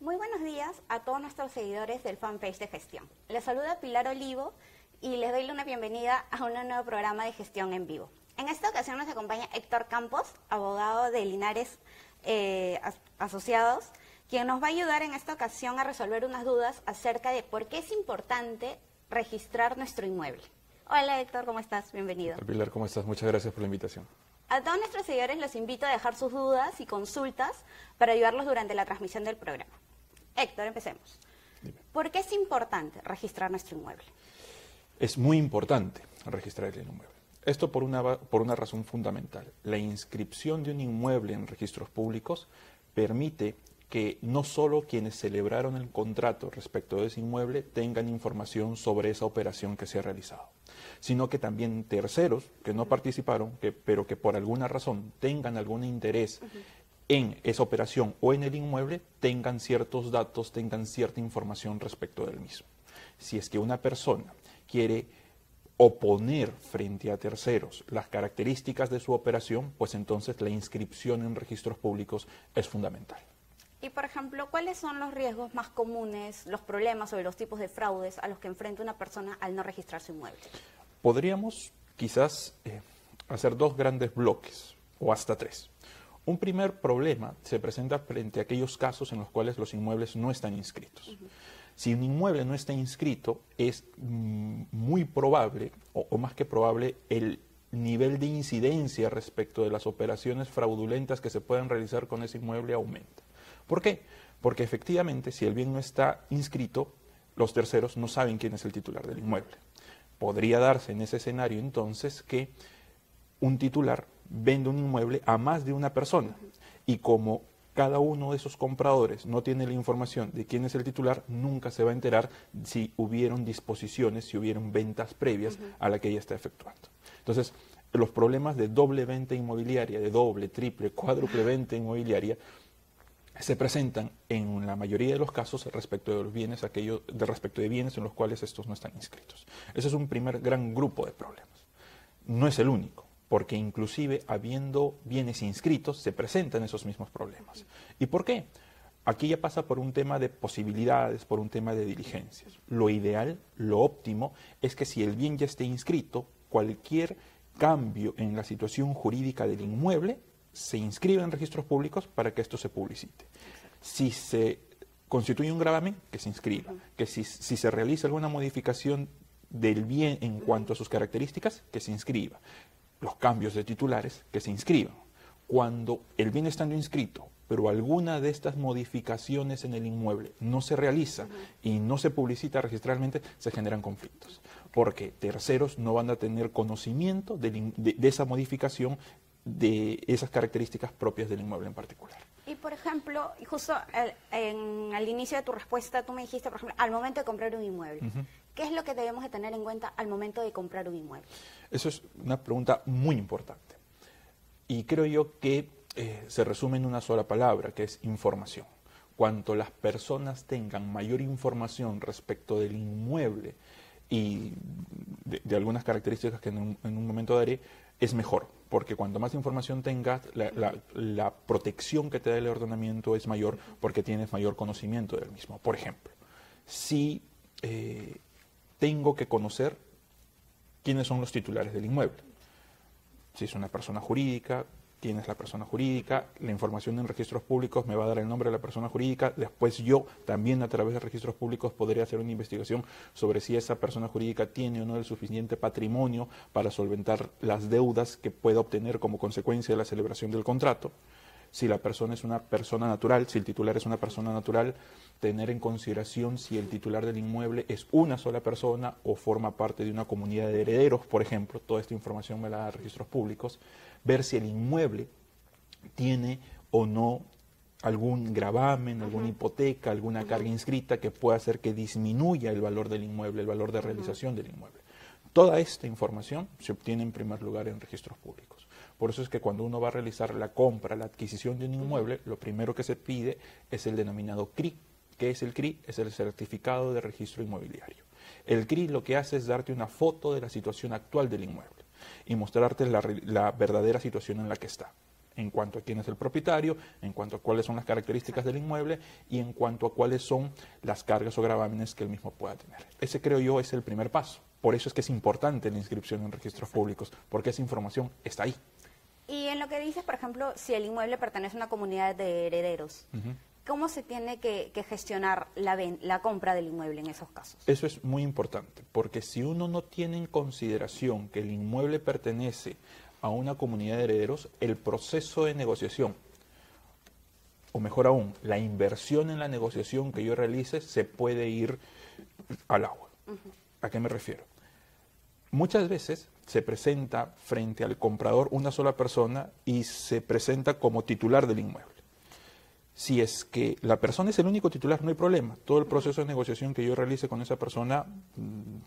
Muy buenos días a todos nuestros seguidores del fanpage de gestión. Les saluda Pilar Olivo y les doy una bienvenida a un nuevo programa de gestión en vivo. En esta ocasión nos acompaña Héctor Campos, abogado de Linares Asociados, quien nos va a ayudar en esta ocasión a resolver unas dudas acerca de por qué es importante registrar nuestro inmueble. Hola Héctor, ¿cómo estás? Bienvenido. Hola Pilar, ¿cómo estás? Muchas gracias por la invitación. A todos nuestros seguidores los invito a dejar sus dudas y consultas para ayudarlos durante la transmisión del programa. Héctor, empecemos. Dime. ¿Por qué es importante registrar nuestro inmueble? Es muy importante registrar el inmueble. Esto por una razón fundamental. La inscripción de un inmueble en registros públicos permite que no solo quienes celebraron el contrato respecto de ese inmueble tengan información sobre esa operación que se ha realizado, sino que también terceros que no participaron, pero que por alguna razón tengan algún interés en esa operación o en el inmueble, tengan ciertos datos, tengan cierta información respecto del mismo. Si es que una persona quiere oponer frente a terceros las características de su operación, pues entonces la inscripción en registros públicos es fundamental. Y, por ejemplo, ¿cuáles son los riesgos más comunes, los problemas o los tipos de fraudes a los que enfrenta una persona al no registrar su inmueble? Podríamos quizás hacer dos grandes bloques, o hasta tres. Un primer problema se presenta frente a aquellos casos en los cuales los inmuebles no están inscritos. Si un inmueble no está inscrito, es muy probable, o más que probable, el nivel de incidencia respecto de las operaciones fraudulentas que se puedan realizar con ese inmueble aumenta. ¿Por qué? Porque efectivamente, si el bien no está inscrito, los terceros no saben quién es el titular del inmueble. Podría darse en ese escenario entonces que un titular vende un inmueble a más de una persona y como cada uno de esos compradores no tiene la información de quién es el titular, nunca se va a enterar si hubieron disposiciones, si hubieron ventas previas a la que ella está efectuando. Entonces, los problemas de doble venta inmobiliaria, de doble, triple, cuádruple venta inmobiliaria, se presentan en la mayoría de los casos respecto de los bienes, respecto de bienes en los cuales estos no están inscritos. Ese es un primer gran grupo de problemas. No es el único, porque inclusive habiendo bienes inscritos se presentan esos mismos problemas. ¿Y por qué? Aquí ya pasa por un tema de posibilidades, por un tema de diligencias. Lo ideal, lo óptimo, es que si el bien ya esté inscrito, cualquier cambio en la situación jurídica del inmueble se inscribe en registros públicos para que esto se publicite. Si se constituye un gravamen, que se inscriba. Que si se realiza alguna modificación del bien en cuanto a sus características, que se inscriba. Los cambios de titulares, que se inscriban. Cuando el bien estando inscrito, pero alguna de estas modificaciones en el inmueble no se realiza y no se publicita registralmente, se generan conflictos. Porque terceros no van a tener conocimiento de esa modificación, de esas características propias del inmueble en particular. Y, por ejemplo, justo al inicio de tu respuesta, tú me dijiste, por ejemplo, al momento de comprar un inmueble. ¿Qué es lo que debemos de tener en cuenta al momento de comprar un inmueble? Eso es una pregunta muy importante. Y creo yo que se resume en una sola palabra, que es información. Cuanto las personas tengan mayor información respecto del inmueble y de algunas características que en un momento daré, es mejor, porque cuanto más información tengas, la protección que te da el ordenamiento es mayor porque tienes mayor conocimiento del mismo. Por ejemplo, si tengo que conocer quiénes son los titulares del inmueble, si es una persona jurídica, quién es la persona jurídica, la información en registros públicos me va a dar el nombre de la persona jurídica, después yo también a través de registros públicos podré hacer una investigación sobre si esa persona jurídica tiene o no el suficiente patrimonio para solventar las deudas que pueda obtener como consecuencia de la celebración del contrato. Si la persona es una persona natural, si el titular es una persona natural, tener en consideración si el titular del inmueble es una sola persona o forma parte de una comunidad de herederos, por ejemplo, toda esta información me la da registros públicos, ver si el inmueble tiene o no algún gravamen, alguna hipoteca, alguna carga inscrita que pueda hacer que disminuya el valor del inmueble, el valor de realización del inmueble. Toda esta información se obtiene en primer lugar en registros públicos. Por eso es que cuando uno va a realizar la compra, la adquisición de un inmueble, lo primero que se pide es el denominado CRI. ¿Qué es el CRI? Es el Certificado de Registro Inmobiliario. El CRI lo que hace es darte una foto de la situación actual del inmueble y mostrarte la verdadera situación en la que está. en cuanto a quién es el propietario, en cuanto a cuáles son las características del inmueble y en cuanto a cuáles son las cargas o gravámenes que el mismo pueda tener. Ese, creo yo, es el primer paso. Por eso es que es importante la inscripción en registros públicos, porque esa información está ahí. Y en lo que dices, por ejemplo, si el inmueble pertenece a una comunidad de herederos, ¿cómo se tiene que gestionar la compra del inmueble en esos casos? Eso es muy importante, porque si uno no tiene en consideración que el inmueble pertenece a una comunidad de herederos, el proceso de negociación, o mejor aún, la inversión en la negociación que yo realice se puede ir al agua. ¿A qué me refiero? Muchas veces se presenta frente al comprador una sola persona y se presenta como titular del inmueble. Si es que la persona es el único titular, no hay problema. Todo el proceso de negociación que yo realice con esa persona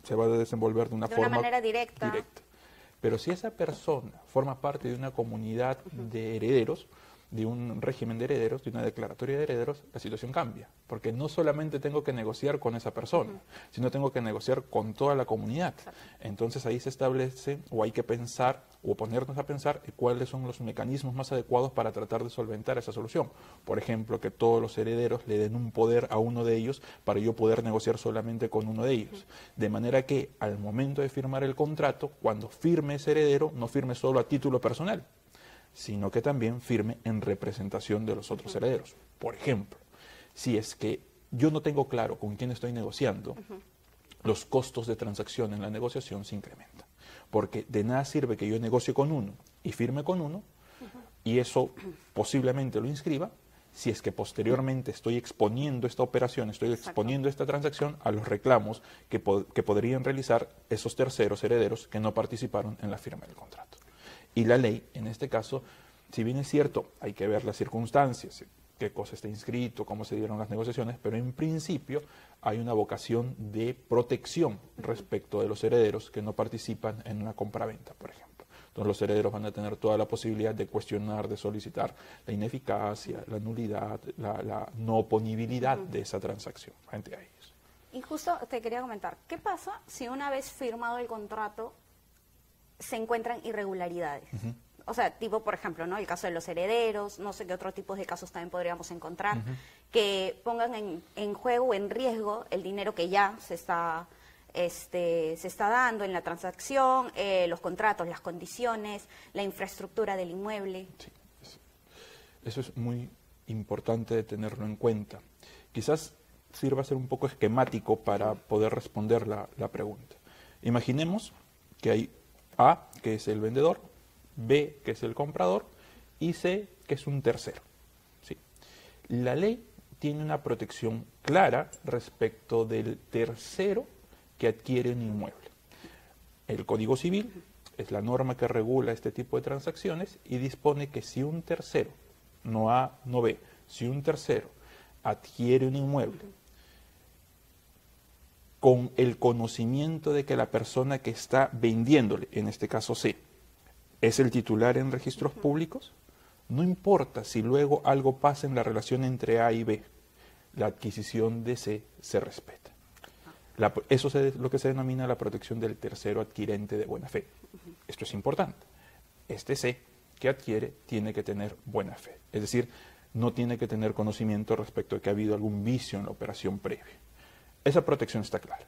se va a desenvolver de una manera directa. Pero si esa persona forma parte de una comunidad de herederos, de un régimen de herederos, de una declaratoria de herederos, la situación cambia. Porque no solamente tengo que negociar con esa persona, sino tengo que negociar con toda la comunidad. Entonces ahí se establece, o hay que pensar, o ponernos a pensar cuáles son los mecanismos más adecuados para tratar de solventar esa solución. Por ejemplo, que todos los herederos le den un poder a uno de ellos para yo poder negociar solamente con uno de ellos. De manera que al momento de firmar el contrato, cuando firme ese heredero, no firme solo a título personal, sino que también firme en representación de los otros herederos. Por ejemplo, si es que yo no tengo claro con quién estoy negociando, los costos de transacción en la negociación se incrementan. Porque de nada sirve que yo negocie con uno y firme con uno, y eso posiblemente lo inscriba, si es que posteriormente estoy exponiendo esta operación, estoy exponiendo esta transacción a los reclamos que podrían realizar esos terceros herederos que no participaron en la firma del contrato. Y la ley, en este caso, si bien es cierto, hay que ver las circunstancias, qué cosa está inscrito, cómo se dieron las negociaciones, pero en principio hay una vocación de protección respecto de los herederos que no participan en una compraventa, por ejemplo. Entonces los herederos van a tener toda la posibilidad de cuestionar, de solicitar la ineficacia, la nulidad, la no oponibilidad de esa transacción frente a ellos. Y justo te quería comentar, ¿qué pasa si una vez firmado el contrato se encuentran irregularidades? O sea, tipo, por ejemplo, ¿no? El caso de los herederos, no sé qué otro tipo de casos también podríamos encontrar, que pongan en juego o en riesgo el dinero que ya se está dando en la transacción, los contratos, las condiciones, la infraestructura del inmueble. Sí, eso es muy importante de tenerlo en cuenta. Quizás sirva a ser un poco esquemático para poder responder la pregunta. Imaginemos que hay A, que es el vendedor, B, que es el comprador, y C, que es un tercero. ¿Sí? La ley tiene una protección clara respecto del tercero que adquiere un inmueble. El Código Civil es la norma que regula este tipo de transacciones y dispone que si un tercero, no A, no B, si un tercero adquiere un inmueble con el conocimiento de que la persona que está vendiéndole, en este caso C, es el titular en registros públicos, no importa si luego algo pasa en la relación entre A y B, la adquisición de C se respeta. Eso es lo que se denomina la protección del tercero adquirente de buena fe. Esto es importante. Este C que adquiere tiene que tener buena fe, es decir, no tiene que tener conocimiento respecto de que ha habido algún vicio en la operación previa. Esa protección está clara.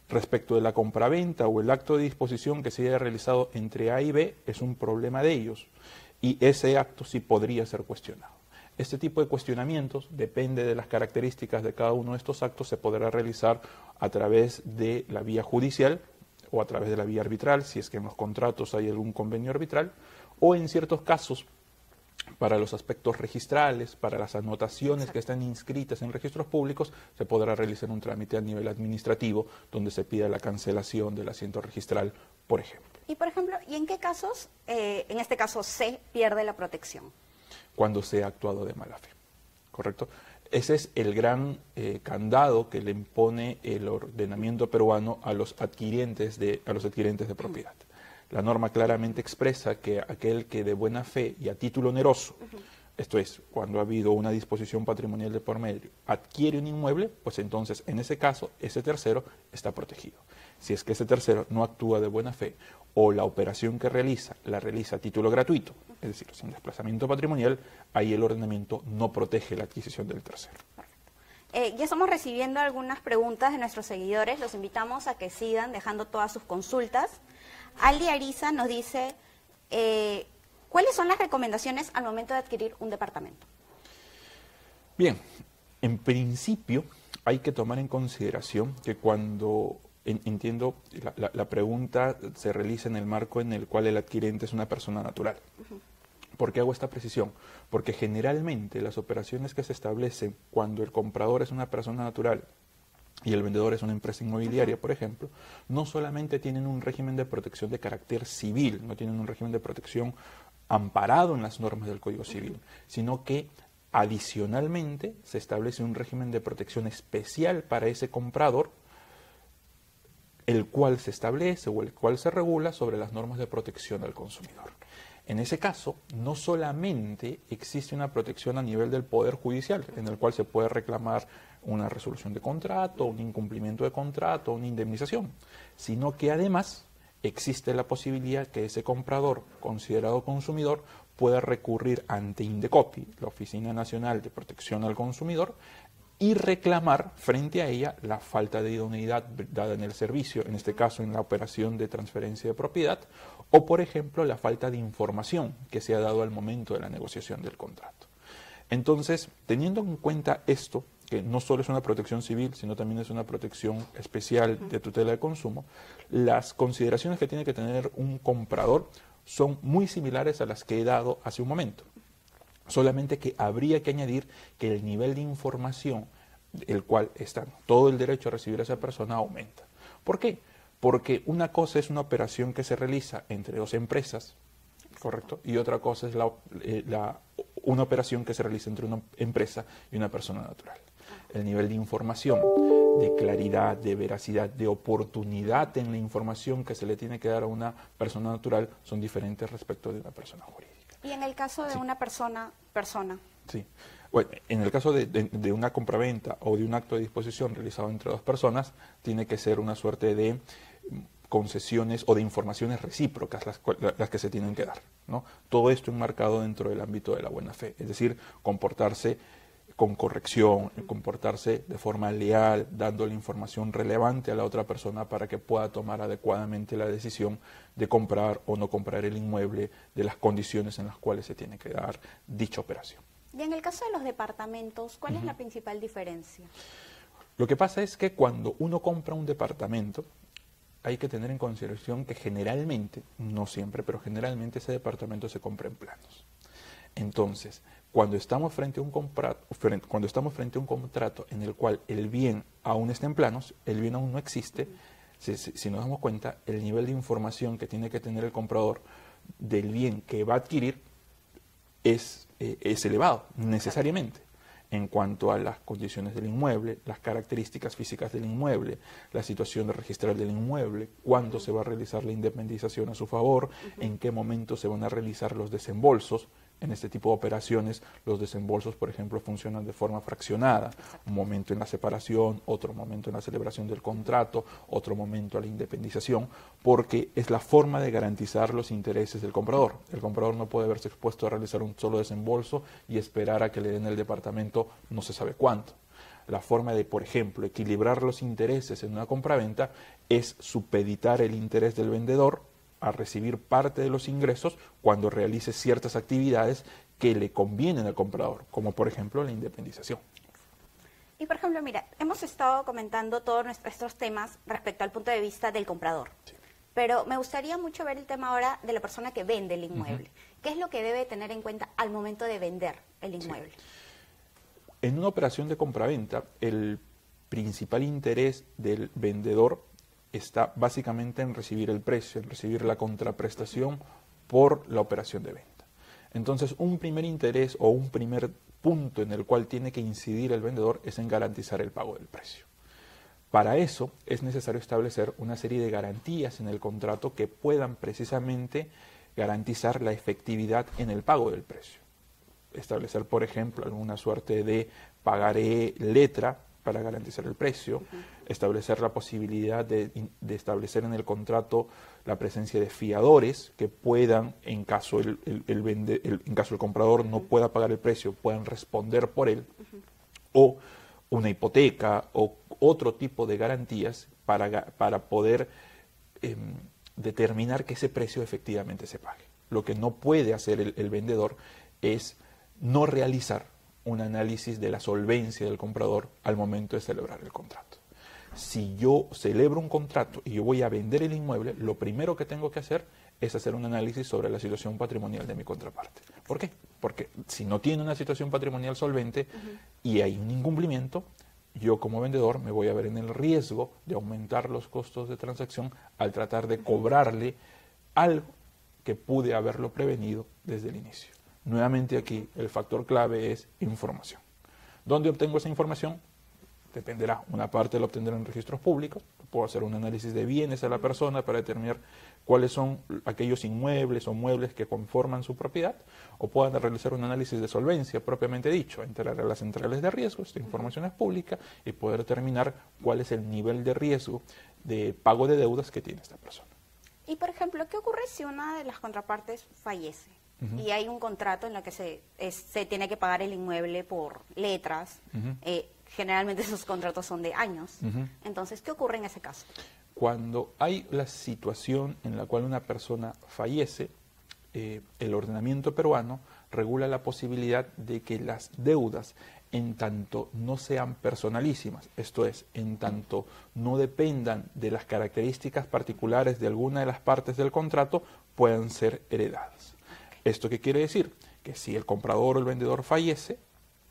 Respecto de la compraventa o el acto de disposición que se haya realizado entre A y B, es un problema de ellos y ese acto sí podría ser cuestionado. Este tipo de cuestionamientos depende de las características de cada uno de estos actos, se podrá realizar a través de la vía judicial o a través de la vía arbitral, si es que en los contratos hay algún convenio arbitral, o en ciertos casos, para los aspectos registrales, para las anotaciones que están inscritas en registros públicos, se podrá realizar un trámite a nivel administrativo donde se pida la cancelación del asiento registral, por ejemplo. Y por ejemplo, ¿y en qué casos, en este caso C, pierde la protección? Cuando se ha actuado de mala fe, ¿correcto? Ese es el gran candado que le impone el ordenamiento peruano a los adquirientes de propiedad. La norma claramente expresa que aquel que de buena fe y a título oneroso esto es, cuando ha habido una disposición patrimonial de por medio, adquiere un inmueble, pues entonces en ese caso ese tercero está protegido. Si es que ese tercero no actúa de buena fe o la operación que realiza la realiza a título gratuito, es decir, sin desplazamiento patrimonial, ahí el ordenamiento no protege la adquisición del tercero. Ya estamos recibiendo algunas preguntas de nuestros seguidores, los invitamos a que sigan dejando todas sus consultas. Aldi Ariza nos dice, ¿cuáles son las recomendaciones al momento de adquirir un departamento? Bien, en principio hay que tomar en consideración que cuando, entiendo, la pregunta se realiza en el marco en el cual el adquirente es una persona natural. ¿Por qué hago esta precisión? Porque generalmente las operaciones que se establecen cuando el comprador es una persona natural y el vendedor es una empresa inmobiliaria, por ejemplo, no solamente tienen un régimen de protección de carácter civil, no tienen un régimen de protección amparado en las normas del Código Civil, sino que adicionalmente se establece un régimen de protección especial para ese comprador, el cual se establece o el cual se regula sobre las normas de protección al consumidor. En ese caso, no solamente existe una protección a nivel del Poder Judicial, en el cual se puede reclamar una resolución de contrato, un incumplimiento de contrato, una indemnización, sino que además existe la posibilidad que ese comprador, considerado consumidor, pueda recurrir ante Indecopi, la Oficina Nacional de Protección al Consumidor, y reclamar frente a ella la falta de idoneidad dada en el servicio, en este caso en la operación de transferencia de propiedad, o por ejemplo la falta de información que se ha dado al momento de la negociación del contrato. Entonces, teniendo en cuenta esto, que no solo es una protección civil, sino también es una protección especial de tutela de consumo, las consideraciones que tiene que tener un comprador son muy similares a las que he dado hace un momento. Solamente que habría que añadir que el nivel de información, el cual está todo el derecho a recibir a esa persona, aumenta. ¿Por qué? Porque una cosa es una operación que se realiza entre dos empresas, ¿correcto? Y otra cosa es una operación que se realiza entre una empresa y una persona natural. El nivel de información, de claridad, de veracidad, de oportunidad en la información que se le tiene que dar a una persona natural son diferentes respecto de una persona jurídica. Y en el caso de una persona. Sí. Bueno, en el caso de una compraventa o de un acto de disposición realizado entre dos personas, tiene que ser una suerte de concesiones o de informaciones recíprocas las que se tienen que dar, ¿no? Todo esto enmarcado dentro del ámbito de la buena fe, es decir, comportarse con corrección, comportarse de forma leal, dándole información relevante a la otra persona para que pueda tomar adecuadamente la decisión de comprar o no comprar el inmueble, de las condiciones en las cuales se tiene que dar dicha operación. Y en el caso de los departamentos, ¿cuál es la principal diferencia? Lo que pasa es que cuando uno compra un departamento, hay que tener en consideración que generalmente, no siempre, pero generalmente ese departamento se compra en planos. Entonces, cuando estamos frente a un contrato en el cual el bien aún está en planos, el bien aún no existe, si nos damos cuenta, el nivel de información que tiene que tener el comprador del bien que va a adquirir es elevado, necesariamente, en cuanto a las condiciones del inmueble, las características físicas del inmueble, la situación registral del inmueble, cuándo se va a realizar la independización a su favor, en qué momento se van a realizar los desembolsos. En este tipo de operaciones, los desembolsos, por ejemplo, funcionan de forma fraccionada. Un momento en la separación, otro momento en la celebración del contrato, otro momento a la independización, porque es la forma de garantizar los intereses del comprador. El comprador no puede verse expuesto a realizar un solo desembolso y esperar a que le den el departamento no se sabe cuánto. La forma de, por ejemplo, equilibrar los intereses en una compraventa es supeditar el interés del vendedor a recibir parte de los ingresos cuando realice ciertas actividades que le convienen al comprador, como por ejemplo la independización. Y por ejemplo, mira, hemos estado comentando todos estos temas respecto al punto de vista del comprador, sí, pero me gustaría mucho ver el tema ahora de la persona que vende el inmueble. ¿Qué es lo que debe tener en cuenta al momento de vender el inmueble? Sí. En una operación de compraventa, el principal interés del vendedor está básicamente en recibir el precio, en recibir la contraprestación por la operación de venta. Entonces, un primer interés o un primer punto en el cual tiene que incidir el vendedor es en garantizar el pago del precio. Para eso es necesario establecer una serie de garantías en el contrato que puedan precisamente garantizar la efectividad en el pago del precio. establecer, por ejemplo, alguna suerte de pagaré letra para garantizar el precio, establecer la posibilidad de establecer en el contrato la presencia de fiadores que puedan, en caso en caso el comprador no pueda pagar el precio, puedan responder por él, o una hipoteca o otro tipo de garantías para poder determinar que ese precio efectivamente se pague. Lo que no puede hacer el vendedor es no realizar un análisis de la solvencia del comprador al momento de celebrar el contrato. Si yo celebro un contrato y yo voy a vender el inmueble, lo primero que tengo que hacer es hacer un análisis sobre la situación patrimonial de mi contraparte. ¿Por qué? Porque si no tiene una situación patrimonial solvente y hay un incumplimiento, yo como vendedor me voy a ver en el riesgo de aumentar los costos de transacción al tratar de cobrarle algo que pude haberlo prevenido desde el inicio. Nuevamente aquí el factor clave es información. ¿Dónde obtengo esa información? Dependerá. Una parte la obtendré en registros públicos. Puedo hacer un análisis de bienes a la persona para determinar cuáles son aquellos inmuebles o muebles que conforman su propiedad, o puedo realizar un análisis de solvencia propiamente dicho, entrar a las centrales de riesgo, esta información es pública, y poder determinar cuál es el nivel de riesgo de pago de deudas que tiene esta persona. Y por ejemplo, ¿qué ocurre si una de las contrapartes fallece? Y hay un contrato en el que se tiene que pagar el inmueble por letras. Generalmente esos contratos son de años. Entonces, ¿qué ocurre en ese caso? Cuando hay la situación en la cual una persona fallece, el ordenamiento peruano regula la posibilidad de que las deudas, en tanto no sean personalísimas, esto es, en tanto no dependan de las características particulares de alguna de las partes del contrato, puedan ser heredadas. ¿Esto qué quiere decir? Que si el comprador o el vendedor fallece,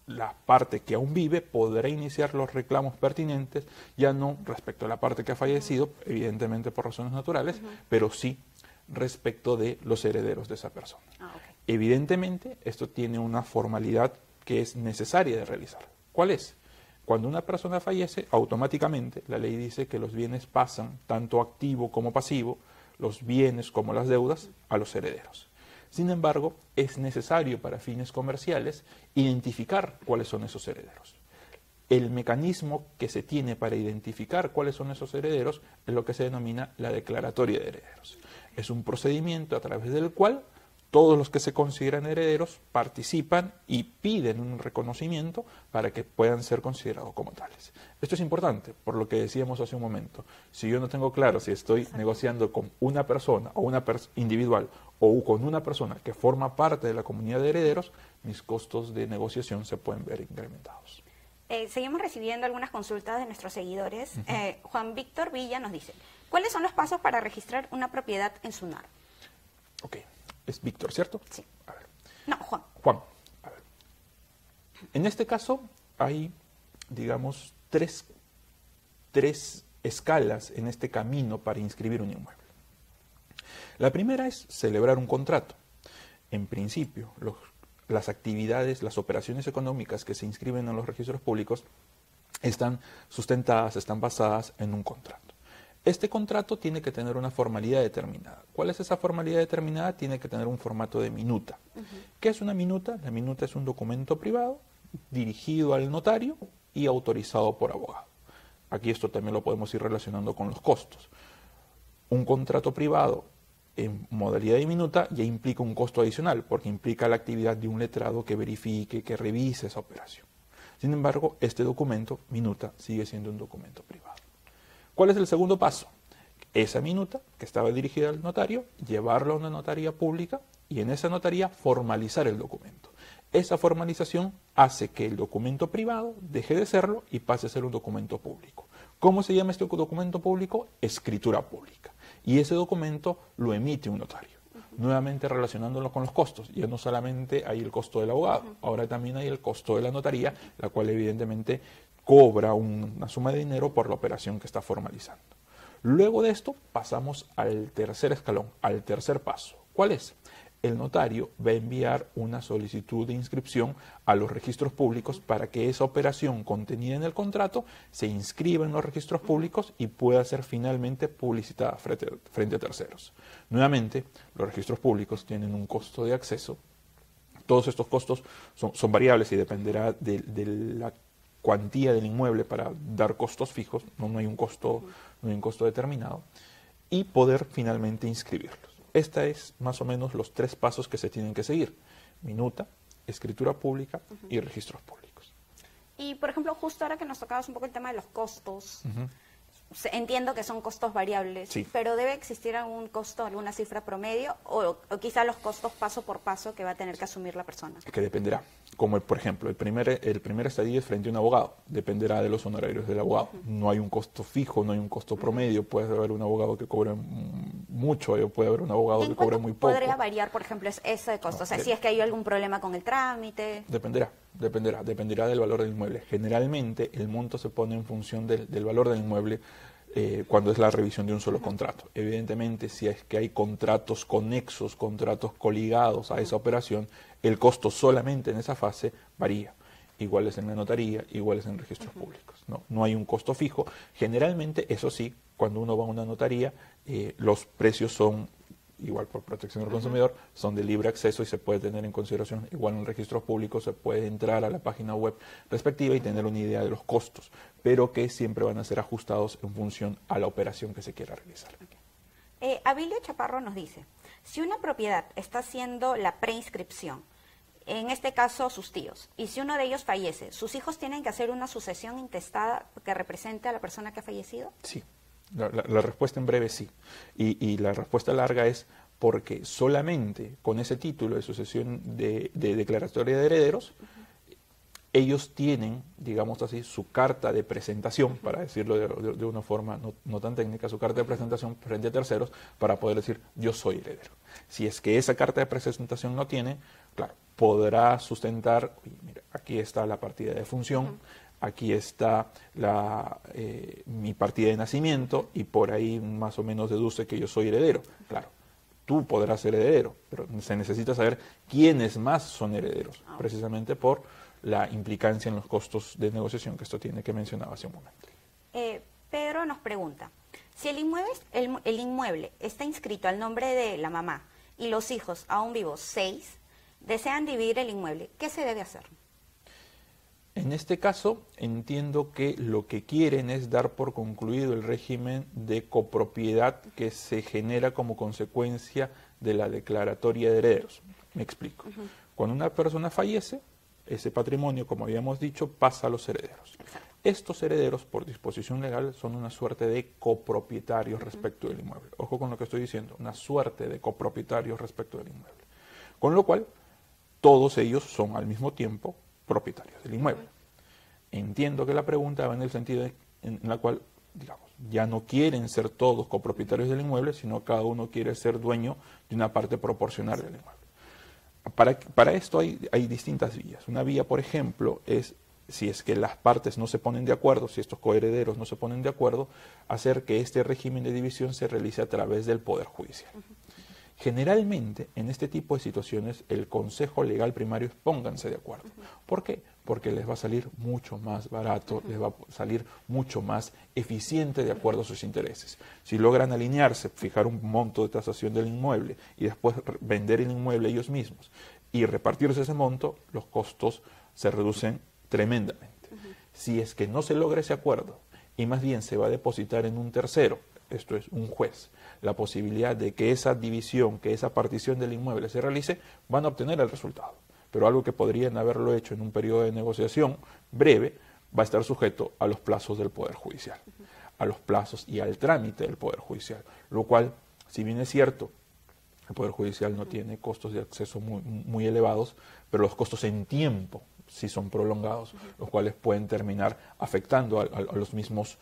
la parte que aún vive podrá iniciar los reclamos pertinentes, ya no respecto a la parte que ha fallecido, evidentemente por razones naturales, pero sí respecto de los herederos de esa persona. Evidentemente, esto tiene una formalidad que es necesaria de realizar. ¿Cuál es? Cuando una persona fallece, automáticamente la ley dice que los bienes pasan, tanto activo como pasivo, los bienes como las deudas, a los herederos. Sin embargo, es necesario para fines comerciales identificar cuáles son esos herederos. El mecanismo que se tiene para identificar cuáles son esos herederos es lo que se denomina la declaratoria de herederos. Es un procedimiento a través del cual todos los que se consideran herederos participan y piden un reconocimiento para que puedan ser considerados como tales. Esto es importante, por lo que decíamos hace un momento. Si yo no tengo claro si estoy negociando con una persona o una individual o con una persona que forma parte de la comunidad de herederos, mis costos de negociación se pueden ver incrementados. Seguimos recibiendo algunas consultas de nuestros seguidores. Juan Víctor Villa nos dice, ¿cuáles son los pasos para registrar una propiedad en SUNAR? Ok. Es Víctor, ¿cierto? Sí. A ver. No, Juan. Juan. A ver. En este caso hay, digamos, tres escalas en este camino para inscribir un inmueble. La primera es celebrar un contrato. En principio, las actividades, las operaciones económicas que se inscriben en los registros públicos están sustentadas, están basadas en un contrato. Este contrato tiene que tener una formalidad determinada. ¿Cuál es esa formalidad determinada? Tiene que tener un formato de minuta. ¿Qué es una minuta? La minuta es un documento privado dirigido al notario y autorizado por abogado. Aquí esto también lo podemos ir relacionando con los costos. Un contrato privado en modalidad de minuta ya implica un costo adicional, porque implica la actividad de un letrado que verifique, que revise esa operación. Sin embargo, este documento, minuta, sigue siendo un documento privado. ¿Cuál es el segundo paso? Esa minuta, que estaba dirigida al notario, llevarla a una notaría pública y en esa notaría formalizar el documento. Esa formalización hace que el documento privado deje de serlo y pase a ser un documento público. ¿Cómo se llama este documento público? Escritura pública. Y ese documento lo emite un notario. Nuevamente relacionándolo con los costos. Ya no solamente hay el costo del abogado, ahora también hay el costo de la notaría, la cual evidentemente cobra una suma de dinero por la operación que está formalizando. Luego de esto pasamos al tercer escalón, al tercer paso. ¿Cuál es? El notario va a enviar una solicitud de inscripción a los registros públicos para que esa operación contenida en el contrato se inscriba en los registros públicos y pueda ser finalmente publicitada frente a terceros. Nuevamente, los registros públicos tienen un costo de acceso Todos estos costos son variables y dependerá de la cuantía del inmueble para dar costos fijos, no hay un costo determinado, y poder finalmente inscribirlos. Esta es más o menos los 3 pasos que se tienen que seguir: minuta, escritura pública y registros públicos. Y, por ejemplo, justo ahora que nos tocabas un poco el tema de los costos, entiendo que son costos variables, sí, pero ¿debe existir algún costo, alguna cifra promedio, o quizá los costos paso por paso que va a tener que asumir la persona? Que dependerá. Como, por ejemplo, el primer estadio es frente a un abogado. Dependerá de los honorarios del abogado. No hay un costo fijo, no hay un costo promedio. Puede haber un abogado que cobre mucho, puede haber un abogado que cobre muy poco. ¿Podría variar, por ejemplo, ese costo? O sea, si es que hay algún problema con el trámite. Dependerá del valor del inmueble. Generalmente, el monto se pone en función del valor del inmueble cuando es la revisión de un solo contrato. Evidentemente, si es que hay contratos conexos, contratos coligados a esa operación, el costo solamente en esa fase varía. Igual es en la notaría, igual es en registros públicos. No hay un costo fijo. Generalmente, eso sí, cuando uno va a una notaría, los precios son, igual por protección del consumidor, son de libre acceso y se puede tener en consideración. Igual en registros públicos se puede entrar a la página web respectiva y tener una idea de los costos, pero que siempre van a ser ajustados en función a la operación que se quiera realizar. Abilio Chaparro nos dice, si una propiedad está haciendo la preinscripción, en este caso sus tíos, y si uno de ellos fallece, ¿sus hijos tienen que hacer una sucesión intestada que represente a la persona que ha fallecido? Sí, la respuesta en breve sí. Y la respuesta larga es porque solamente con ese título de sucesión de declaratoria de herederos, ellos tienen, digamos así, su carta de presentación, para decirlo de una forma no tan técnica, su carta de presentación frente a terceros para poder decir yo soy heredero. Si es que esa carta de presentación no tiene, claro, podrá sustentar, mira, aquí está la partida de función, aquí está mi partida de nacimiento y por ahí más o menos deduce que yo soy heredero. Claro, tú podrás ser heredero, pero se necesita saber quiénes más son herederos, precisamente por la implicancia en los costos de negociación que esto tiene, que mencionaba hace un momento. Pedro nos pregunta, si el inmueble está inscrito al nombre de la mamá y los hijos aún vivos 6, desean dividir el inmueble, ¿qué se debe hacer? En este caso, entiendo que lo que quieren es dar por concluido el régimen de copropiedad que se genera como consecuencia de la declaratoria de herederos. Me explico. Cuando una persona fallece, ese patrimonio, como habíamos dicho, pasa a los herederos. Estos herederos, por disposición legal, son una suerte de copropietarios respecto del inmueble. Ojo con lo que estoy diciendo, una suerte de copropietarios respecto del inmueble. Con lo cual, todos ellos son al mismo tiempo propietarios del inmueble. Entiendo que la pregunta va en el sentido en la cual, digamos, ya no quieren ser todos copropietarios del inmueble, sino cada uno quiere ser dueño de una parte proporcional del inmueble. Para esto hay distintas vías. Una vía, por ejemplo, es, si es que las partes no se ponen de acuerdo, si estos coherederos no se ponen de acuerdo, hacer que este régimen de división se realice a través del Poder Judicial. Generalmente, en este tipo de situaciones, el Consejo Legal Primario es pónganse de acuerdo. ¿Por qué? Porque les va a salir mucho más barato, les va a salir mucho más eficiente de acuerdo a sus intereses. Si logran alinearse, fijar un monto de tasación del inmueble y después vender el inmueble ellos mismos y repartirse ese monto, los costos se reducen tremendamente. Si es que no se logra ese acuerdo y más bien se va a depositar en un tercero, esto es un juez, la posibilidad de que esa división, que esa partición del inmueble se realice, van a obtener el resultado. Pero algo que podrían haberlo hecho en un periodo de negociación breve, va a estar sujeto a los plazos del Poder Judicial, a los plazos y al trámite del Poder Judicial, lo cual, si bien es cierto, el Poder Judicial no tiene costos de acceso muy elevados, pero los costos en tiempo sí son prolongados, los cuales pueden terminar afectando a los mismos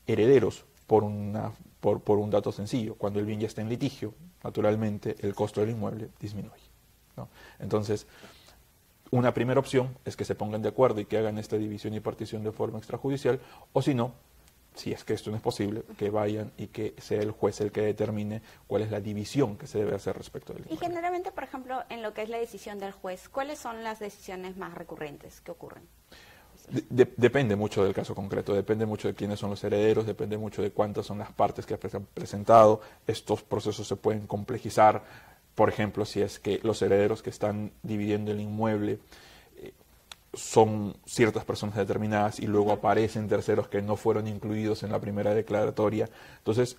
herederos por un dato sencillo. Cuando el bien ya está en litigio, naturalmente el costo del inmueble disminuye, ¿no? Entonces, una primera opción es que se pongan de acuerdo y que hagan esta división y partición de forma extrajudicial, o si no, si es que esto no es posible, que vayan y que sea el juez el que determine cuál es la división que se debe hacer respecto del inmueble. Y generalmente, por ejemplo, en lo que es la decisión del juez, ¿cuáles son las decisiones más recurrentes que ocurren? Depende mucho del caso concreto, depende mucho de quiénes son los herederos, depende mucho de cuántas son las partes que han presentado. Estos procesos se pueden complejizar Por ejemplo, si es que los herederos que están dividiendo el inmueble son ciertas personas determinadas y luego aparecen terceros que no fueron incluidos en la primera declaratoria. Entonces,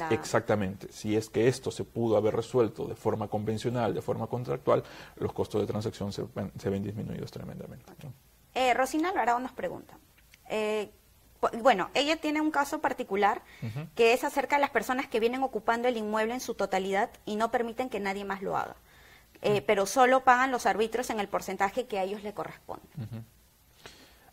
exactamente, si es que esto se pudo haber resuelto de forma convencional, de forma contractual, los costos de transacción se ven disminuidos tremendamente, ¿no? Rosina Alvarado nos pregunta, bueno, ella tiene un caso particular que es acerca de las personas que vienen ocupando el inmueble en su totalidad y no permiten que nadie más lo haga. Pero solo pagan los arbitrios en el porcentaje que a ellos le corresponde.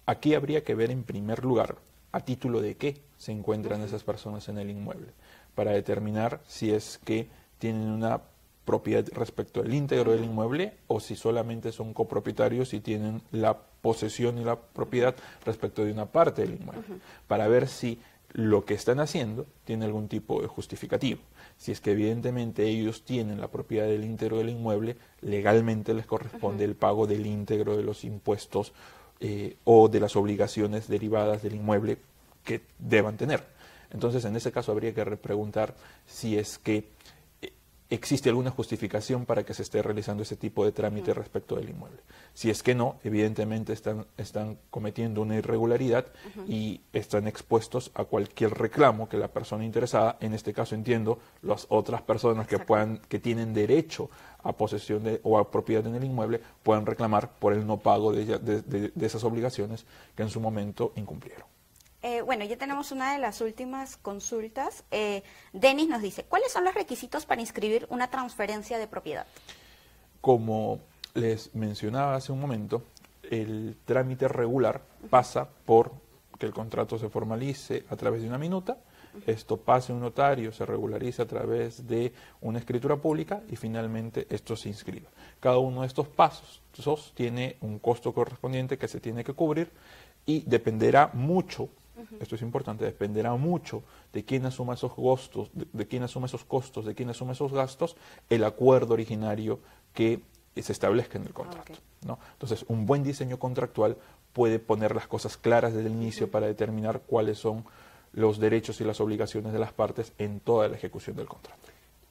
Aquí habría que ver en primer lugar a título de qué se encuentran esas personas en el inmueble, para determinar si es que tienen una propiedad respecto al íntegro del inmueble o si solamente son copropietarios y tienen la posesión y la propiedad respecto de una parte del inmueble, para ver si lo que están haciendo tiene algún tipo de justificativo. Si es que evidentemente ellos tienen la propiedad del íntegro del inmueble, legalmente les corresponde el pago del íntegro de los impuestos o de las obligaciones derivadas del inmueble que deban tener. Entonces, en ese caso habría que preguntar si es que existe alguna justificación para que se esté realizando ese tipo de trámite respecto del inmueble. Si es que no, evidentemente están cometiendo una irregularidad y están expuestos a cualquier reclamo que la persona interesada, en este caso entiendo, las otras personas que tienen derecho a posesión o a propiedad en el inmueble, puedan reclamar por el no pago de esas obligaciones que en su momento incumplieron. Bueno, ya tenemos una de las últimas consultas. Denis nos dice, ¿cuáles son los requisitos para inscribir una transferencia de propiedad? Como les mencionaba hace un momento, el trámite regular pasa por que el contrato se formalice a través de una minuta, esto pase a un notario, se regulariza a través de una escritura pública y finalmente esto se inscribe. Cada uno de estos pasos tiene un costo correspondiente que se tiene que cubrir y dependerá mucho. Esto es importante, dependerá mucho de quién asuma esos costos, de quién asuma esos costos, de quién asuma esos gastos, el acuerdo originario que se establezca en el contrato, ¿no? Entonces, un buen diseño contractual puede poner las cosas claras desde el inicio para determinar cuáles son los derechos y las obligaciones de las partes en toda la ejecución del contrato.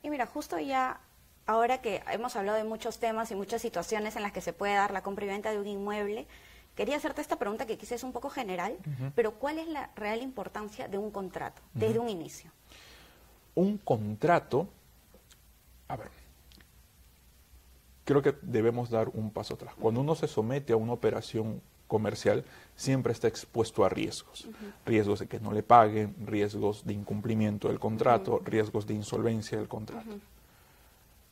Y mira, justo ya ahora que hemos hablado de muchos temas y muchas situaciones en las que se puede dar la compra y venta de un inmueble, quería hacerte esta pregunta que quizás es un poco general, pero ¿cuál es la real importancia de un contrato desde un inicio? Un contrato, a ver, creo que debemos dar un paso atrás. Cuando uno se somete a una operación comercial, siempre está expuesto a riesgos. Riesgos de que no le paguen, riesgos de incumplimiento del contrato, riesgos de insolvencia del contrato.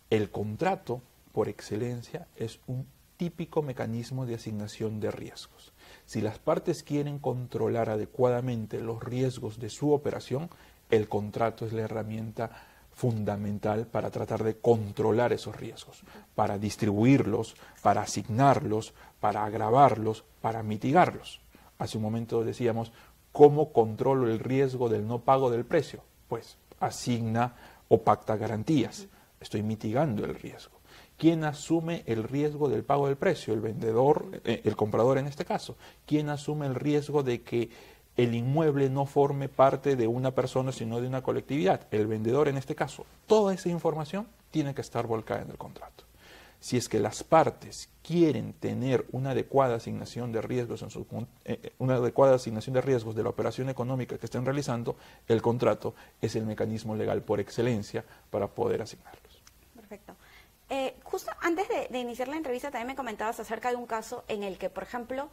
El contrato, por excelencia, es un típico mecanismo de asignación de riesgos. Si las partes quieren controlar adecuadamente los riesgos de su operación, el contrato es la herramienta fundamental para tratar de controlar esos riesgos, para distribuirlos, para asignarlos, para agravarlos, para mitigarlos. Hace un momento decíamos, ¿cómo controlo el riesgo del no pago del precio? Pues asigna o pacta garantías. Estoy mitigando el riesgo. ¿Quién asume el riesgo del pago del precio? El vendedor, el comprador en este caso. ¿Quién asume el riesgo de que el inmueble no forme parte de una persona sino de una colectividad? El vendedor en este caso. Toda esa información tiene que estar volcada en el contrato. Si es que las partes quieren tener una adecuada asignación de riesgos de la operación económica que estén realizando, el contrato es el mecanismo legal por excelencia para poder asignarlos. Perfecto. Justo antes de iniciar la entrevista también me comentabas acerca de un caso en el que, por ejemplo,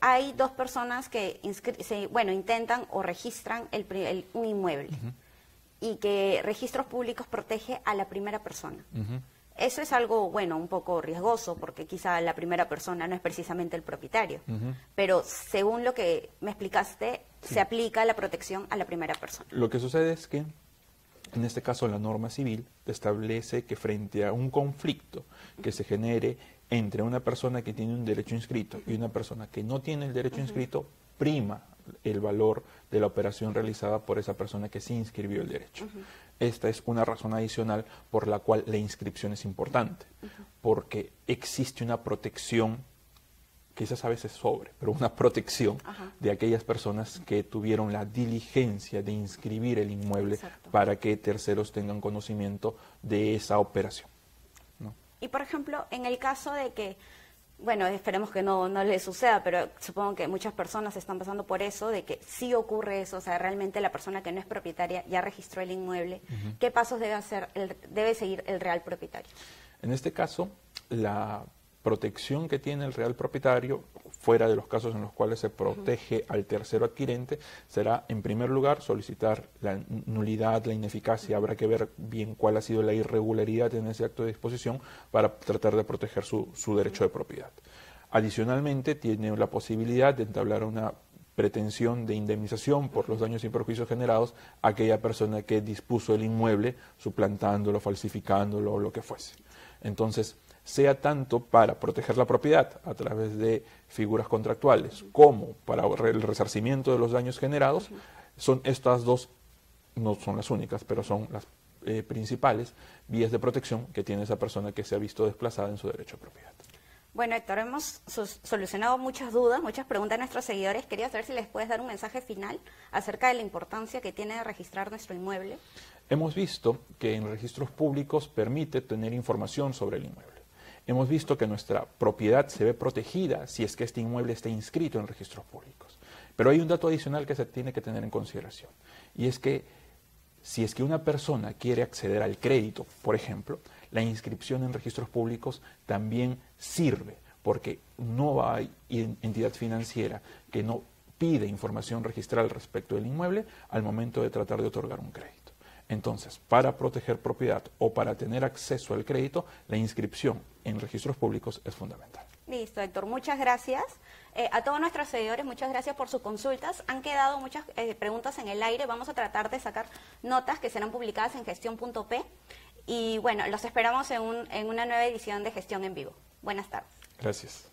hay dos personas que intentan o registran un inmueble y que Registros Públicos protege a la primera persona. Eso es algo, un poco riesgoso porque quizá la primera persona no es precisamente el propietario, pero según lo que me explicaste, se aplica la protección a la primera persona. Lo que sucede es que en este caso, la norma civil establece que frente a un conflicto que se genere entre una persona que tiene un derecho inscrito y una persona que no tiene el derecho inscrito, prima el valor de la operación realizada por esa persona que sí inscribió el derecho. Esta es una razón adicional por la cual la inscripción es importante, porque existe una protección quizás a veces sobre, pero una protección de aquellas personas que tuvieron la diligencia de inscribir el inmueble para que terceros tengan conocimiento de esa operación, ¿no? Y por ejemplo, en el caso de que, bueno, esperemos que no le suceda, pero supongo que muchas personas están pasando por eso, de que sí ocurre eso, o sea, realmente la persona que no es propietaria ya registró el inmueble, ¿qué pasos debe seguir el real propietario? En este caso, la protección que tiene el real propietario, fuera de los casos en los cuales se protege al tercero adquirente, será en primer lugar solicitar la nulidad, la ineficacia. Habrá que ver bien cuál ha sido la irregularidad en ese acto de disposición para tratar de proteger su derecho de propiedad. Adicionalmente, tiene la posibilidad de entablar una pretensión de indemnización por los daños y perjuicios generados a aquella persona que dispuso el inmueble, suplantándolo, falsificándolo o lo que fuese. Entonces, sea tanto para proteger la propiedad a través de figuras contractuales como para el resarcimiento de los daños generados, son estas dos, no son las únicas, pero son las principales vías de protección que tiene esa persona que se ha visto desplazada en su derecho de propiedad. Bueno, Héctor, hemos solucionado muchas dudas, muchas preguntas de nuestros seguidores. Quería saber si les puedes dar un mensaje final acerca de la importancia que tiene de registrar nuestro inmueble. Hemos visto que en registros públicos permite tener información sobre el inmueble. Hemos visto que nuestra propiedad se ve protegida si es que este inmueble está inscrito en registros públicos. Pero hay un dato adicional que se tiene que tener en consideración, y es que si es que una persona quiere acceder al crédito, por ejemplo, la inscripción en registros públicos también sirve, porque no hay entidad financiera que no pide información registral respecto del inmueble al momento de tratar de otorgar un crédito. Entonces, para proteger propiedad o para tener acceso al crédito, la inscripción en registros públicos es fundamental. Listo, Héctor, muchas gracias. A todos nuestros seguidores, muchas gracias por sus consultas. Han quedado muchas preguntas en el aire. Vamos a tratar de sacar notas que serán publicadas en gestión.p. Y bueno, los esperamos en una nueva edición de Gestión en Vivo. Buenas tardes. Gracias.